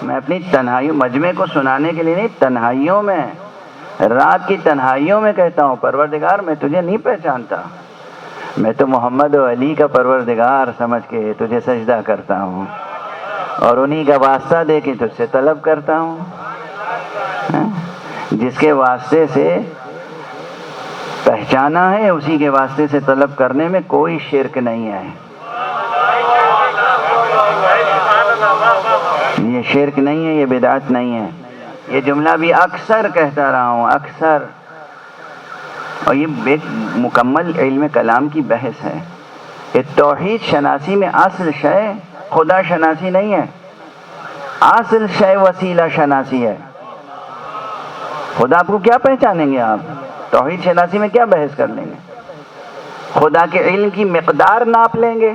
میں اپنی تنہائیوں، مجمع کو سنانے کے لیے نہیں، تنہائیوں میں، رات کی تنہائیوں میں کہتا ہوں پروردگار میں تجھے نہیں پہچانتا، میں تو محمد و علی کا پروردگار سمجھ کے تجھے سجدہ کرتا ہوں اور انہی کا واسطہ دے کے تجھ سے طلب کرتا ہوں. جس کے واسطے سے پہچانا ہے اسی کے واسطے سے طلب کرنے میں کوئی شرک نہیں ہے. یہ شرک نہیں ہے، یہ بدعت نہیں ہے. یہ جملہ بھی اکثر کہتا رہا ہوں، اکثر، اور یہ ایک مکمل علم کلام کی بحث ہے. کہ توحید شناسی میں اصل شے خدا شناسی نہیں ہے، اصل شے وسیلہ شناسی ہے. خدا کو کیا پہچانیں گے آپ؟ توحید شناسی میں کیا بحث کر لیں گے؟ خدا کے علم کی مقدار ناپ لیں گے؟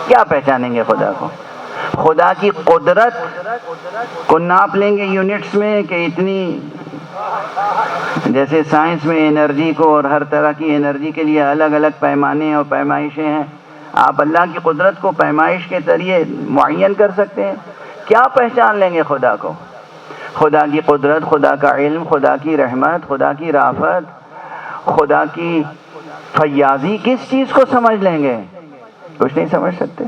کیا پہچانیں گے خدا کو؟ خدا کی قدرت کو ناپ لیں گے یونٹس میں کہ اتنی، جیسے سائنس میں انرجی کو اور ہر طرح کی انرجی کے لیے الگ الگ پیمانے اور پیمائشیں ہیں. آپ اللہ کی قدرت کو پیمائش کے ذریعے معین کر سکتے ہیں؟ کیا پہچان لیں گے خدا کو؟ خدا کی قدرت، خدا کا علم، خدا کی رحمت، خدا کی رافت، خدا کی فیاضی کس چیز کو سمجھ لیں گے؟ کچھ نہیں سمجھ سکتے.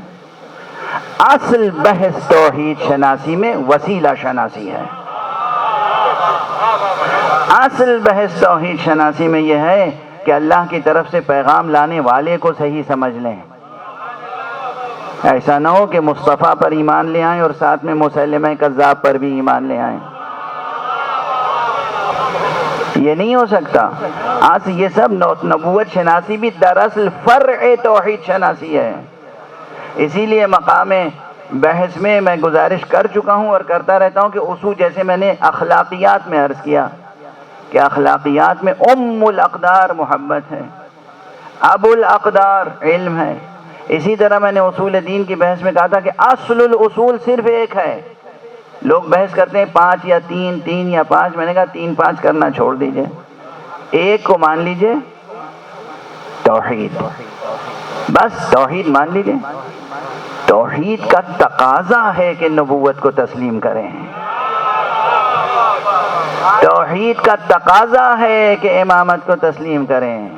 اصل بحث توحید شناسی میں وسیلہ شناسی ہے. اصل بحث توحید شناسی میں یہ ہے کہ اللہ کی طرف سے پیغام لانے والے کو صحیح سمجھ لیں. ایسا نہ ہو کہ مصطفیٰ پر ایمان لے آئیں اور ساتھ میں مسلمہ کذاب پر بھی ایمان لے آئیں. یہ نہیں ہو سکتا. یہ سب نبوت شناسی بھی دراصل فرع توحید شناسی ہے. اسی لیے مقام بحث میں میں گزارش کر چکا ہوں اور کرتا رہتا ہوں کہ اصول، جیسے میں نے اخلاقیات میں عرض کیا کہ اخلاقیات میں ام الاقدار محبت ہے، ابو الاقدار علم ہے. اسی طرح میں نے اصول دین کی بحث میں کہا تھا کہ اصل الاصول صرف ایک ہے. لوگ بحث کرتے ہیں 5 یا 3، 3 یا 5. میں نے کہا 3 5 کرنا چھوڑ دیجئے، ایک کو مان لیجئے، توحید. بس توحید مان لیجئے. توحید کا تقاضا ہے کہ نبوت کو تسلیم کریں. توحید کا تقاضا ہے کہ امامت کو تسلیم کریں.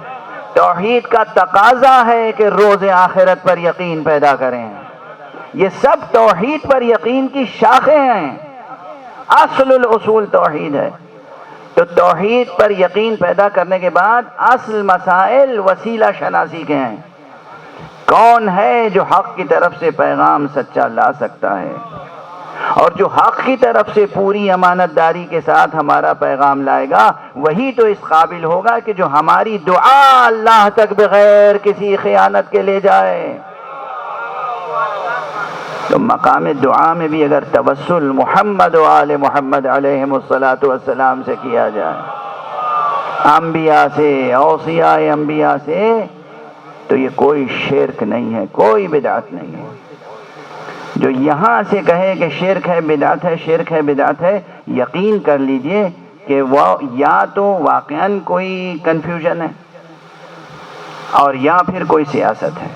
توحید کا تقاضا ہے کہ روز آخرت پر یقین پیدا کریں. یہ سب توحید پر یقین کی شاخیں ہیں. اصل الاصول توحید ہے. تو توحید پر یقین پیدا کرنے کے بعد اصل مسائل وسیلہ شناسی کے ہیں. کون ہے جو حق کی طرف سے پیغام سچا لا سکتا ہے، اور جو حق کی طرف سے پوری امانت داری کے ساتھ ہمارا پیغام لائے گا وہی تو اس قابل ہوگا کہ جو ہماری دعا اللہ تک بغیر کسی خیانت کے لے جائے. تو مقام دعا میں بھی اگر توسل محمد و آل محمد علیہم الصلاۃ والسلام سے کیا جائے، انبیاء سے، اوصیاء انبیاء سے، تو یہ کوئی شرک نہیں ہے، کوئی بدعت نہیں ہے. جو یہاں سے کہے کہ شرک ہے، بدعت ہے، شرک ہے، بدعت ہے، یقین کر لیجئے کہ وہ یا تو واقعاً کوئی کنفیوژن ہے اور یا پھر کوئی سیاست ہے.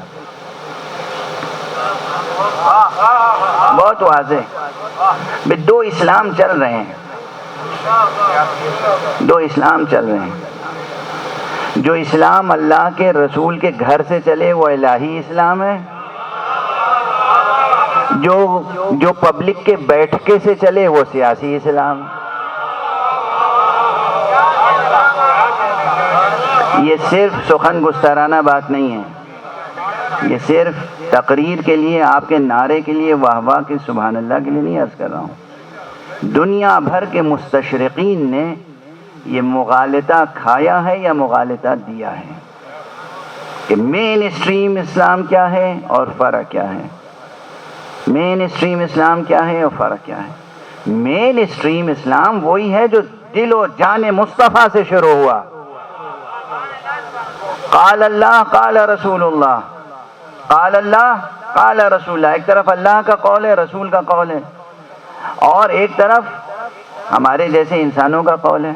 بہت واضح. دو اسلام چل رہے ہیں، دو اسلام چل رہے ہیں. جو اسلام اللہ کے رسول کے گھر سے چلے وہ الہی اسلام ہے. جو پبلک کے بیٹھکے سے چلے وہ سیاسی اسلام. یہ صرف سخن گسترانہ بات نہیں ہے، یہ صرف تقریر کے لیے، آپ کے نعرے کے لیے، واہ واہ کے سبحان اللہ کے لیے نہیں عرض کر رہا ہوں. دنیا بھر کے مستشرقین نے یہ مغالطہ کھایا ہے یا مغالطہ دیا ہے کہ مین اسٹریم اسلام کیا ہے اور فرق کیا ہے. مین اسٹریم اسلام کیا ہے اور فرق کیا ہے؟ مین اسٹریم اسلام وہی ہے جو دل و جان مصطفیٰ سے شروع ہوا. قال اللہ قال رسول اللہ، قال اللہ قال رسول اللہ. ایک طرف اللہ کا قول ہے، رسول کا قول ہے، اور ایک طرف ہمارے جیسے انسانوں کا قول ہے.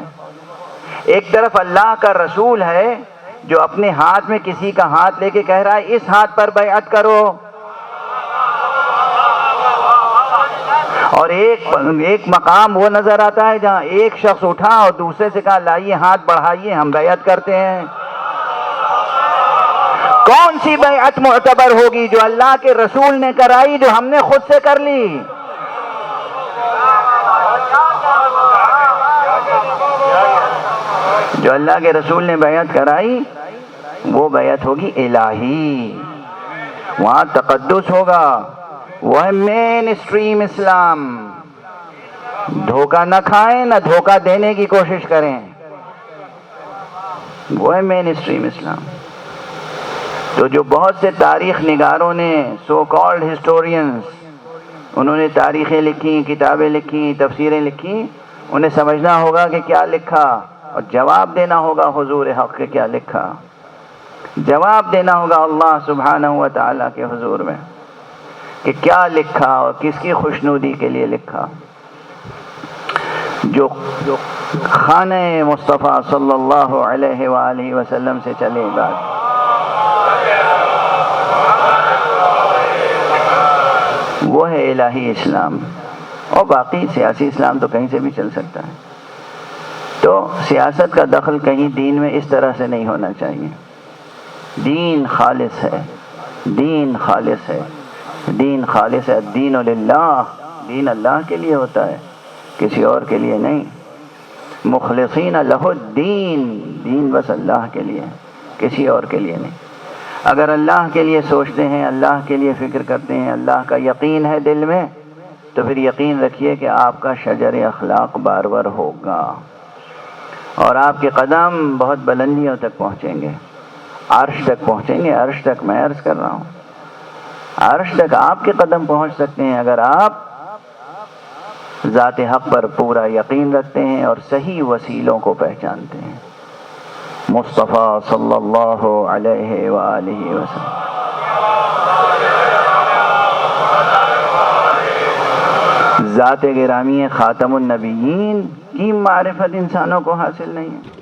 ایک طرف اللہ کا رسول ہے جو اپنے ہاتھ میں کسی کا ہاتھ لے کے کہہ رہا ہے اس ہاتھ پر بیعت کرو. اور ایک مقام وہ نظر آتا ہے جہاں ایک شخص اٹھا اور دوسرے سے کہا لائیے ہاتھ بڑھائیے ہم بیعت کرتے ہیں. کون سی بیعت معتبر ہوگی؟ جو اللہ کے رسول نے کرائی، جو ہم نے خود سے کر لی. جو اللہ کے رسول نے بیعت کرائی وہ بیعت ہوگی الہی، وہاں تقدس ہوگا، وہ ہے مین اسٹریم اسلام. دھوکہ نہ کھائیں نہ دھوکہ دینے کی کوشش کریں، وہ ہے مین اسٹریم اسلام. تو جو بہت سے تاریخ نگاروں نے، سو کالڈ ہسٹورینز، انہوں نے تاریخیں لکھی، کتابیں لکھی، تفسیریں لکھی، انہیں سمجھنا ہوگا کہ کیا لکھا اور جواب دینا ہوگا حضور حق کے کیا لکھا. جواب دینا ہوگا اللہ سبحانہ و تعالیٰ کے حضور میں کہ کیا لکھا اور کس کی خوشنودی کے لیے لکھا. جو خانہ مصطفیٰ صلی اللہ علیہ وآلہ وسلم سے چلے گا وہ ہے الہی اسلام. اور باقی سیاسی اسلام تو کہیں سے بھی چل سکتا ہے. تو سیاست کا دخل کہیں دین میں اس طرح سے نہیں ہونا چاہیے. دین خالص ہے، دین خالص ہے، دین خالص ہے. الدین للہ، دین اللہ کے لیے ہوتا ہے، کسی اور کے لیے نہیں. مخلصین لہ الدین، دین بس اللہ کے لیے، کسی اور کے لیے نہیں. اگر اللہ کے لیے سوچتے ہیں، اللہ کے لیے فکر کرتے ہیں، اللہ کا یقین ہے دل میں، تو پھر یقین رکھیے کہ آپ کا شجر اخلاق بارور ہوگا اور آپ کے قدم بہت بلندیوں تک پہنچیں گے، عرش تک پہنچیں گے. عرش تک میں عرض کر رہا ہوں، عرش تک آپ کے قدم پہنچ سکتے ہیں اگر آپ ذات حق پر پورا یقین رکھتے ہیں اور صحیح وسیلوں کو پہچانتے ہیں. مصطفیٰ صلی اللہ علیہ وآلہ وسلم. ذات گرامی خاتم النبیین کی معرفت انسانوں کو حاصل نہیں ہے.